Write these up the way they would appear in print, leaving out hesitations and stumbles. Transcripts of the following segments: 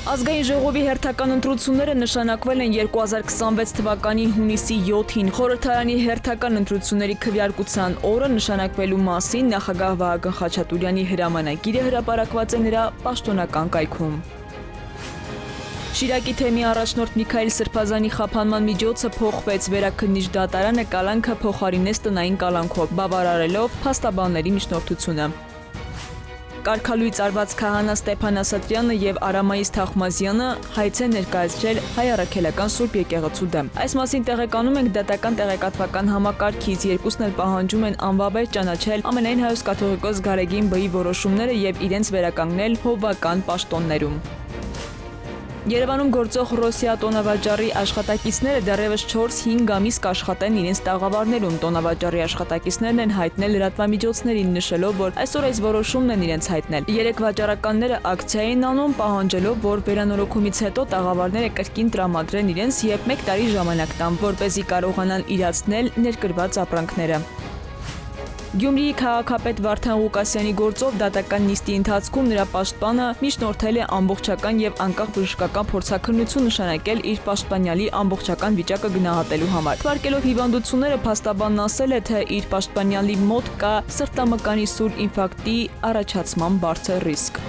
Ազգային ժողովի հերթական ընտրությունները նշանակվել են 2026 թվականի հունիսի 7-ին։ Խորհրդարանի հերթական ընտրությունների քվեարկության օրը նշանակվելու մասին նախագահ Վահագն Խաչատուրյանի հրամանագիրը հրապարակված է նրա պաշտոնական կայքում։ Շիրակի թեմի առաջնորդ Միքայել Սրբազանի խափանման միջոցը փոխվեց, վերաքննիչ դատարանը կալանքը փոխարինեց տնային կալանքով, բավարարելով փաստաբանների միջնորդությունը։ Կարգալույծ արված քահանա Ստեփան Ասատրյանը եւ Արամայիս Թախմազյանը հայց են ներկայացրել Հայ առաքելական Սուրբ եկեղեցու դեմ։ Այս մասին տեղեկանում ենք դատական տեղեկատվական համակարգից, երկուսն էլ պահանջում են անվավեր ճանաչել ամենայն հայոց կաթողիկոս Գարեգին Բ-ի որոշումները եւ իրենց վերականգնել հովվական պաշտոններում։ Երևանում գործող Ռոսիա տոնավաճառի աշխատակիցները դեռևս 4-5 ամիս կաշխատեն իրենց տաղավարներում։ Տոնավաճառի աշխատակիցներն են հայտնել լրատվամիջոցներին, նշելով, որ այսօր այս որոշումն են իրենց հայտնել։ Երեք վաճառականները ակցիա են անում, պահանջելով, որ վերանորոգումից հետո տաղավարները կրկին տրամադրեն իրենց եւ 1 տարի ժամանակ տան, որպեսզի կարողանան իրացնել ներկրված ապրանքները։ Գյումրիի քաղաքապետ Վարդան Ղուկասյանի գործով դատական նիստի ընթացքում նրա պաշտպանը միջնորդել է ամբողջական եւ անկախ բժշկական փորձաքննություն նշանակել իր պաշտպանյալի ամբողջական վիճակը գնահատելու համար։ Թվարկելով հիվանդությունները, փաստաբանն ասել է, թե իր պաշտպանյալի մոտ կա սրտամկանի սուր ինֆարկտի առաջացման բարձր ռիսկ։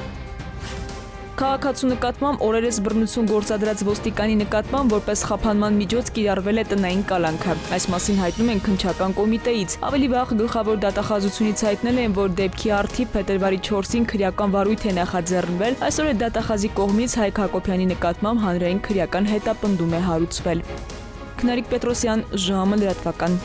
Քաղաքացու նկատմամբ օրերս բռնություն գործադրած ոստիկանի նկատմամբ որպես խափանման միջոց կիրառվել է տնային կալանքը։ Այս մասին հայտնում են քննչական կոմիտեից։ Ավելի վաղ գլխավոր դատախազությունից հայտնել են, որ դեպքի առթիվ փետրվարի 4-ին քրեական վարույթ է նախաձեռնվել։ Այսօր է դատախազի կողմից Հայկ Հակոբյանի նկատմամբ հանրային քրեական հետապնդում է հարուցվել։ Քնարիկ Պետրոսյան, ժամը լրատվական։